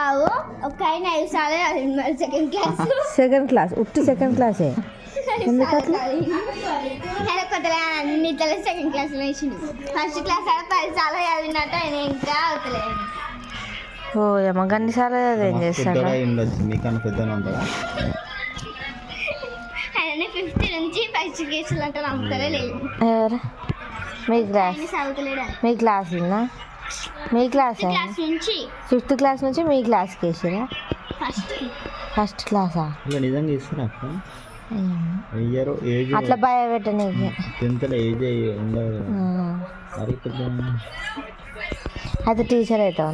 ఆవు ఒక ఆయన 5 సార్లు చదివింది మరి సెకండ్ క్లాస్ ఉట్టి సెకండ్ క్లాసే ఎందుకు అట్లా కొత్తగా అన్నిట్లలో సెకండ్ క్లాస్లో వేసిండు. ఫస్ట్ క్లాస్ ఆడ 10 సార్లు చదివినట్టు ఆయన ఇంకా అవుతలేదు. ఓ ఏమో గన్నిసార్లు ఏం చేస్తాడు మీకన్నా పెద్దగా ఉంటుందా? ఆయన 5th నుంచి ఫస్ట్ క్లాసులు అంటే నమ్ముతలే లేదు. ఎవరు మీ క్లాస్? చదువుతలేడు మీ క్లాస్ ఉందా? మీ క్లాస్ క్లాస్ నుంచి 5th క్లాస్ నుంచి మీ క్లాస్కి వేసిరా? ఫస్ట్ క్లాసా? ఇలా నిజంగా ఇస్తారా అక్క? ఇయ్యరు ఏజ్ అట్లా భయపెట్టని 10th ఏజ్ ఉండదు మరి అయితే టీచర్ అవుతావు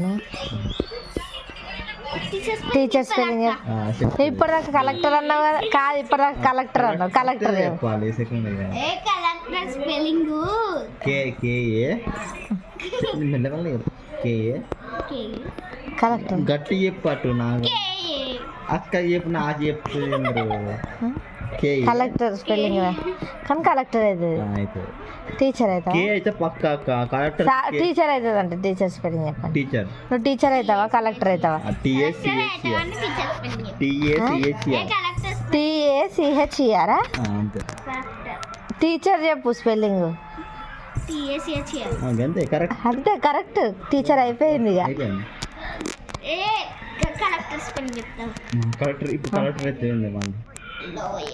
టీచర్ స్పెల్లింగ్ ఇప్పటిదాకా కలెక్టర్ అన్నావు కదా? కాదు ఇప్పటిదాకా కలెక్టర్ అన్నావు. కలెక్టర్ కలెక్టర్ స్పెల్లింగ్ కలెక్టర్ గట్టి చెప్పట్టు నాకు అక్క చెప్పు నాకు చెప్తుంది కలెక్టర్ స్పెల్లింగ్ కానీ కలెక్టర్ అవుతుంది. టీచర్ అవుతావా? అయితే పక్క కలెక్టర్ టీచర్ అవుతుంది అంటే టీచర్ స్పెల్లింగ్ చెప్పండి. టీచర్ నువ్వు టీచర్ అవుతావా కలెక్టర్ అవుతావా? TACHER టీచర్ చెప్పు స్పెల్లింగ్ అంతే కరెక్ట్. అంతే కరెక్ట్. టీచర్ అయిపోయింది ఇక. కలెక్టర్ ఇప్పుడు కలెక్టర్ అయితే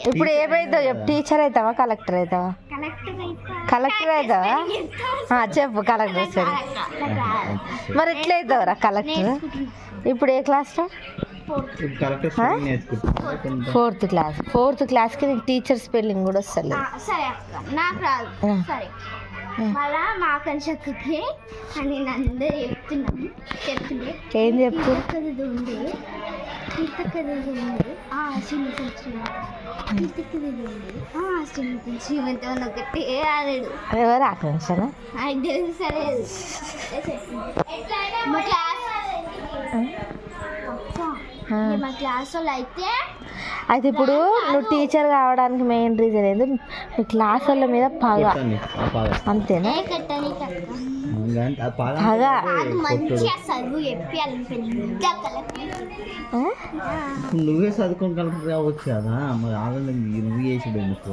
ఇప్పుడు ఏమైతావు చెప్పు? టీచర్ అవుతావా కలెక్టర్ అవుతావా? కలెక్టర్ అవుతావా? చెప్పు కలెక్టర్ స్పెల్లింగ్. మరి ఎట్లా అవుతావురా కలెక్టర్? ఇప్పుడు ఏ క్లాస్లో? ఫోర్త్ క్లాస్కి నీకు టీచర్ స్పెల్లింగ్ కూడా వస్తలేదు. సరే అక్క నాకు రాదు. సరే మళ్ళా మా కంచక్కకి అని అందరూ చెప్తున్నాను ఏం చెప్పు? శ్రీమంతం ఒకటి ఆడాడు. ఎవరు ఆకాంక్షనా? సరే మా క్లాస్ వాళ్ళు అయితే ఇప్పుడు నువ్వు టీచర్ కావడానికి మెయిన్ రీజన్ ఏంది? మీ క్లాస్ వాళ్ళ మీద పగ అంతేనా? పగ నువ్వే చదువుకొని కలెక్టర్ కావచ్చు కదా మరి నువ్వు చేసాడు ఎందుకు?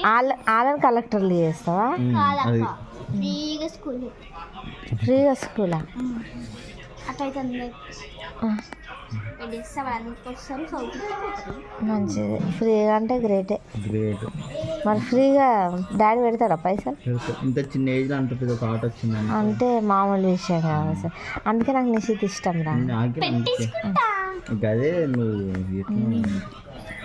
వాళ్ళని కలెక్టర్లు చేస్తావా? ఫ్రీగా స్కూలా? అట్లయితే మంచిది. ఫ్రీగా అంటే గ్రేటే. మరి ఫ్రీగా డాడీ పెడతాడా పైసలు? ఇంత చిన్న ఏజ్ లో అంత పెద్ద థాట్ వచ్చింది అంటే మామూలు విషయం కాదు సార్. అందుకే నాకు నిశ్చిత ఇష్టం రా. అదే నువ్వు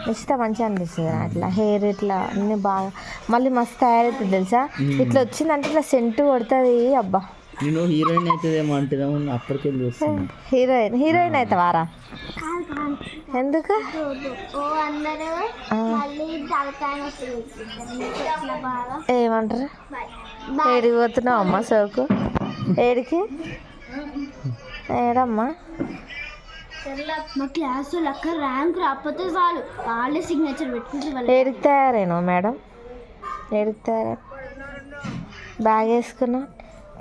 నిశ్చిత మంచిగా అనిపిస్తుంది అట్లా హెయిర్ ఇట్లా అన్నీ బాగా మళ్ళీ మస్తు తయారవుతుంది తెలుసా? ఇట్లా వచ్చిందంటే ఇట్లా సెంటు కొడుతుంది. అబ్బా నేను హీరోయిన్ అవుతుందేమో అంటే అప్పటికెళ్ళి చూస్తాను. హీరోయిన్ అవుతావారా? ఎందుకు? ఏమంటారు? ఏడికి పోతున్నావు అమ్మ సోకు? ఏడికి? ఏడమ్మా? మా క్లాసు లెక్క ర్యాంక్ రాకపోతే చాలు వాళ్ళే సిగ్నేచర్ పెట్టుకుంటే. ఏడికి తయారైనా మేడం? ఏడికి తయారై బ్యాగ్ వేసుకున్నా?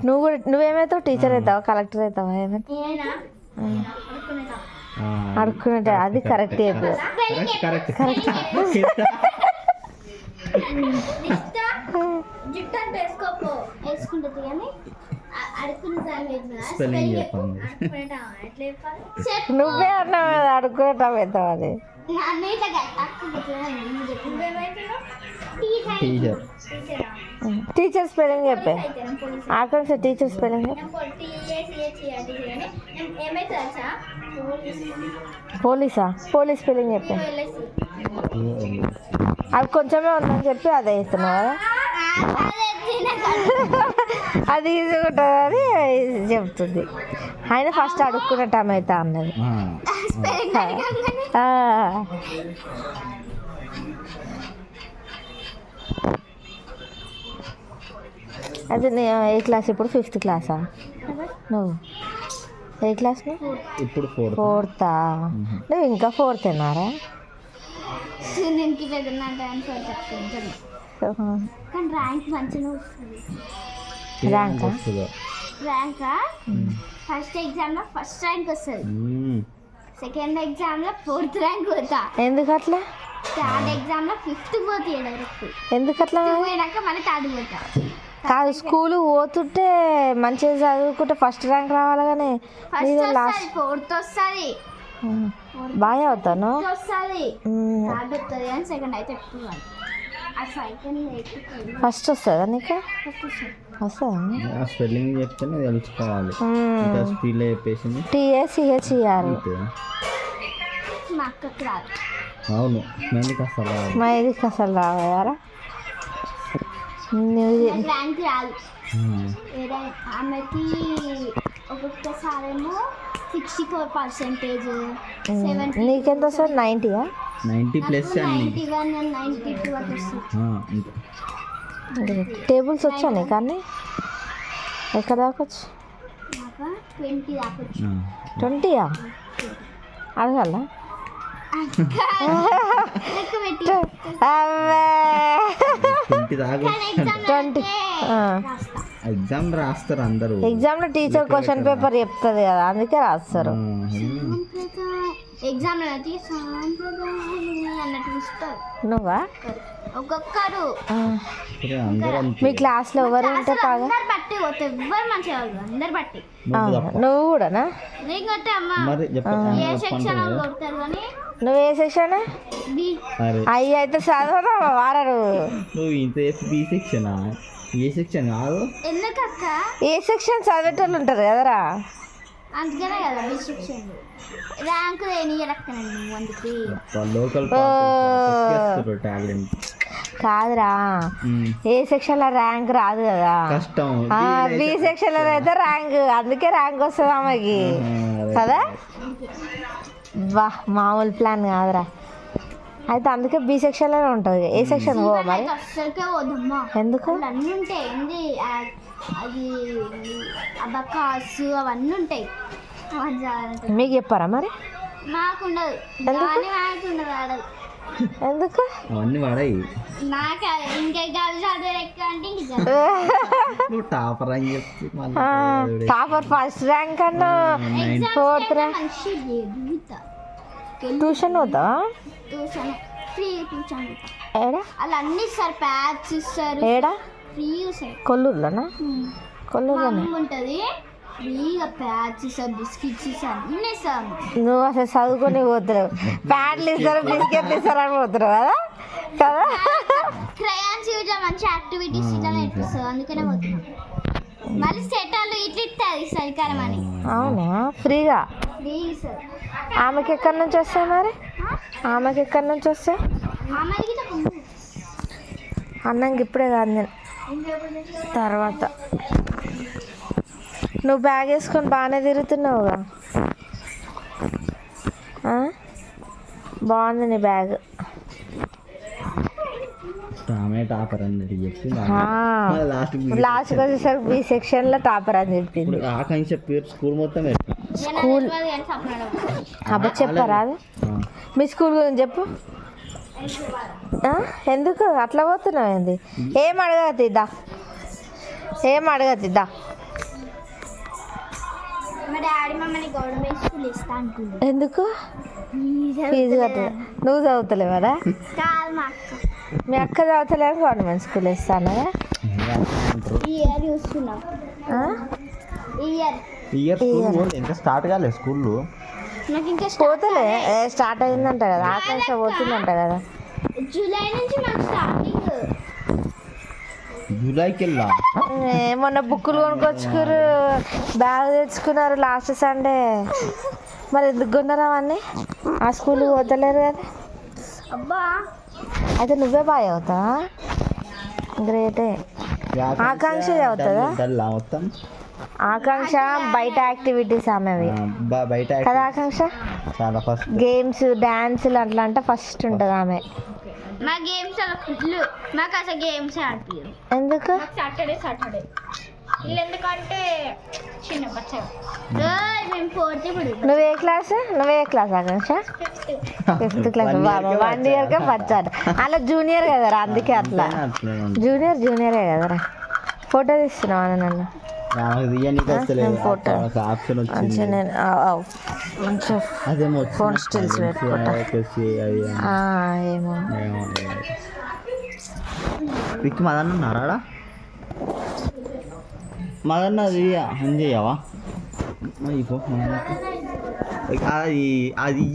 నువ్వేమవుతావు? టీచర్ అవుతావా కలెక్టర్ అవుతావా? ఏమైనా అడుక్కునే అది కరెక్ట్ చెప్పు. కరెక్ట్ నువ్వే అన్నావు కదా అడుక్కునేటావు అవుతావు. అది టీచర్ స్పెల్లింగ్ చెప్పే. ఆకాంక్ష టీచర్ స్పెల్లింగ్ పోలీసా? పోలీస్ స్పెల్లింగ్ చెప్పే. అది కొంచెమే ఉందని చెప్పి అదే ఇస్తున్నావు కదా? అది ఈజీ ఉంటుంది అని చెప్తుంది. ఆయన ఫస్ట్ అడుక్కునే టమాటా అన్నది. అదే ఏ క్లాస్ ఇప్పుడు? 5th క్లాసా? నువ్వు ఏ క్లాస్? ఇప్పుడు 4th. నువ్వు ఇంకా 4th ఏనారా? ర్యాంక్ మంచిగా వస్తుంది. ర్యాంక్ ర్యాంక్ ఫస్ట్ ఎగ్జామ్ లో ఫస్ట్ ర్యాంక్ వస్తుంది, సెకండ్ ఎగ్జామ్ లో 4th ర్యాంక్ పోతా, ఎందుకు అట్లా? థర్డ్ ఎగ్జామ్ లో 5th పోతాయి డైరెక్ట్. ఎందుకు అట్లా? పోయినాక మళ్ళీ థర్డ్ పోతా. కాదు స్కూల్ పోతుంటే మంచిగా చదువుకుంటే ఫస్ట్ ర్యాంక్ రావాలి కానీ ఫస్ట్ వస్తుంది, 4th వస్తుంది, బాగా అవుతాను. వస్తుంది, థర్డ్ వస్తుంది కానీ సెకండ్ అయితే ఎప్పుడు రాదు. ఆ సెకండ్ ఫస్ట్ వస్తుందా నీకు? వస్తుందా? స్పెల్లింగ్ చెప్తేనే తెలుసుకోవాలి, స్పీడ్లో చెప్పేసింది. TACHER. మా అక్కకి రాదు. అవును, మందికి అసలు రాదు. మా ఇదికి అసలు రావారా? ర్యాంక్ రాదు. ఆమెకి ఒక్కొక్కసారేమో 64%, నీకెంత వస్తుంది? 90యా? 90+ అన్ని. 91, 92 అట్లా వస్తుంది. టేబుల్స్ వచ్చా నీకు అన్నీ? ఎక్కడ దాకొచ్చు? నాకు 20 దాకా వచ్చు. 20యా? అడగాల? లెక్క పెట్టి 20 దాకా. 20. ఎగ్జామ్ రాస్తారు అందరూ. ఎగ్జామ్లో టీచర్ క్వశ్చన్ పేపర్ చెప్తుంది కదా, అందుకే రాస్తారు. ఎగ్జామ్ అయితే సాంప్రదాయం అన్నట్టు ఇస్తారు. నువ్వా? ఒక్కొక్కరు అందరూ మీ క్లాస్లో ఎవరు ఉంటే బాగా? అందరు బట్టి పోతే ఎవ్వరు మంచిగా అందరు బట్టి. నువ్వు కూడానా? నీకంటే అమ్మ మరి ఏ సెక్షన్ కొడతారు కానీ నువ్వు ఏ సెక్షన్? అయ్యి అయితే చదవను వాడరు. నువ్వు ఇంత బి సెక్షనా? ఏ సెక్షన్ కాదు. ఎందుకక్క? ఏ సెక్షన్ చదివేటోళ్ళు ఉంటారు కదరా, అందుకనే కదా బి సెక్షన్ ర్యాంకు ఎనియడక్కనండి. అందుకే లోకల్ టాలెంట్ కాదురా, ఏ సెక్షన్లో ర్యాంక్ రాదు కదా, కష్టం. బి సెక్షన్లో అయితే ర్యాంక్, అందుకే ర్యాంక్ వస్తుంది ఆమెకి కదా. వా మామూలు ప్లాన్ కాదురా. అయితే అందుకే బి సెక్షన్లోనే ఉంటుంది. ఏ సెక్షన్ పో మరి? అస్సలకే పోదమ్మా. ఎందుకు? అన్నీ ఉంటాయి, ఏంది అది అబకాస్ అవన్నీ ఉంటాయి. మీకు చెప్పారా మరి? మాకుండదు, మాకుండదు ఆడదు. ఎందుకు? అవన్నీ వాడాయి. నాకు ఇంకా చదివే లెక్క అంటే ఇంకా నువ్వు టాపర్ అని చెప్పి టాపర్ ఫస్ట్ ర్యాంక్ అన్నా 4th ర్యాంక్. ట్యూషన్ పోతావా? ట్యూషన్ ఫ్రీ, ట్యూషన్ ఏడా? అలా అన్ని ఇస్తారు, ప్యాక్స్ ఇస్తారు. ఏడా? ఫ్రీ ఇస్తారు. కొల్లూరులోనా? కొల్లూరులోనే ఉంటుంది. ఫ్రీగా ప్యాక్స్ ఇస్తారు, బిస్కెట్స్ ఇస్తారు, అన్నీ ఇస్తారు. నువ్వు అసలు చదువుకొని పోతున్నావు, ప్యాడ్లు ఇస్తారు, బిస్కెట్లు ఇస్తారు అని పోతున్నావు కదా కదా. క్రయాన్స్ ఇట్లా మంచి యాక్టివిటీస్ ఇట్లా నేర్పిస్తారు, అందుకనే పోతున్నాం. మళ్ళీ సెటాలు ఇట్లా ఇస్తుంది సరికారం అని. అవునా? ఫ్రీగా? ఫ్రీ ఇస్తారు. ఆమెకి ఎక్కడి నుంచి వస్తాయి మరి? ఆమెకి ఎక్కడి నుంచి వస్తాయి? అన్నంకి ఇప్పుడే కాదు, నేను తర్వాత. నువ్వు బ్యాగ్ వేసుకొని బాగానే తిరుగుతున్నావుగా, బాగుంది నీ బ్యాగ్. టాపర్ అన్నట్టు చెప్పి లాస్ట్కి వచ్చేసరికి బి సెక్షన్లో టాపర్ అని చెప్పింది. ఆకాంక్ష పేరు స్కూల్ మొత్తం స్కూల్ అబ్బా చెప్పరా? మీ స్కూల్ గురించి చెప్పు. ఎందుకు అట్లా పోతున్నావు? ఏంది? ఏం అడగతిద్దా, ఏం అడగతిద్దా. మా డాడీ మమ్మల్ని గవర్నమెంట్ స్కూల్ ఇస్తా అంటుంది. ఎందుకు? ఫీజు కట్ట. నువ్వు చదువుతలేవు కదా? కాదు, మా అక్క. మీ అక్క చదువుతలేవు, గవర్నమెంట్ స్కూల్ ఇస్తాను కదా. ఈ ఇయర్ చూస్తున్నాం. ఇంకా స్టార్ట్ కాలేదు స్కూల్. నాకు ఇంకా పోతలే, స్టార్ట్ అయిందంట కదా, ఆకాంక్ష పోతుందంట కదా. జూలై నుంచి మాకు స్టార్టింగ్. జూలైకి వెళ్ళా. మొన్న బుక్కులు కొనుక్కొచ్చుకున్నారు, బ్యాగ్ తెచ్చుకున్నారు లాస్ట్ సండే. మరి ఎందుకు కొన్నారు అవన్నీ? ఆ స్కూల్కి పోతలేరు కదా. అబ్బా, అయితే నువ్వే బాగా చదువుతావా? గ్రేటే. ఆకాంక్ష చదువుతుందా? మొత్తం ఆకాంక్ష బయట యాక్టివిటీస్ ఆమెవి బయట కదా. ఆకాంక్ష చాలా ఫస్ట్ గేమ్స్, డాన్సులు అట్లా అంటే ఫస్ట్ ఉంటుంది ఆమె. మా గేమ్స్ మాకు అసలు గేమ్స్ ఆడిపోయారు. ఎందుకు? సాటర్డే వీళ్ళు ఎందుకంటే చిన్న బచ్చారు. మేము 4th ఇప్పుడు. నువ్వే క్లాస్ ఆకాంక్ష? 5th class. బాబా 1 ఇయర్గా వచ్చాడు. అలా జూనియర్ కదరా, అందుకే అట్లా. జూనియరే కదరా. ఫోటో తీస్తున్నావా నన్ను? నాకు తీయనికి వస్తలేదు ఫోటో ఆప్షన్ వచ్చింది మంచిగా నేను మంచిగా అదేమో ఫోన్ స్టిల్స్ పెట్టుకుంటా ఏమో విక్కి మదన్న ఉన్నారా మదన్న అది అని చేయవా అది అది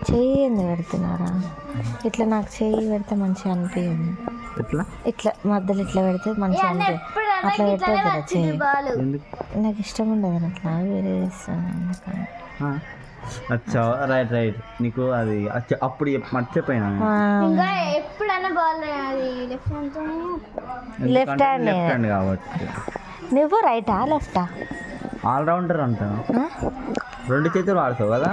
చెయ్యి ఎందుకు పెడుతున్నారా ఇట్లా నాకు చెయ్యి పెడితే మంచిగా అనిపించదు ఎట్లా ఇట్లా మధ్యలో ఇట్లా పెడితే మంచిగా అనిపించదు అట్లా పెట్టద్దు చెయ్యి నాకు ఇష్టం ఉండదు అట్లా వేరే చేస్తాను అందుకని అచ్చా రైట్ రైట్ నీకు అది అప్పుడు మర్చిపోయినా ఇంకా ఎప్పుడైనా బాల్ అది లెఫ్ట్ హ్యాండ్ లెఫ్ట్ హ్యాండ్ కాబట్టి నువ్వు రైటా లెఫ్టా ఆల్రౌండర్ అంటాను 2 చేతులు వాడతావు కదా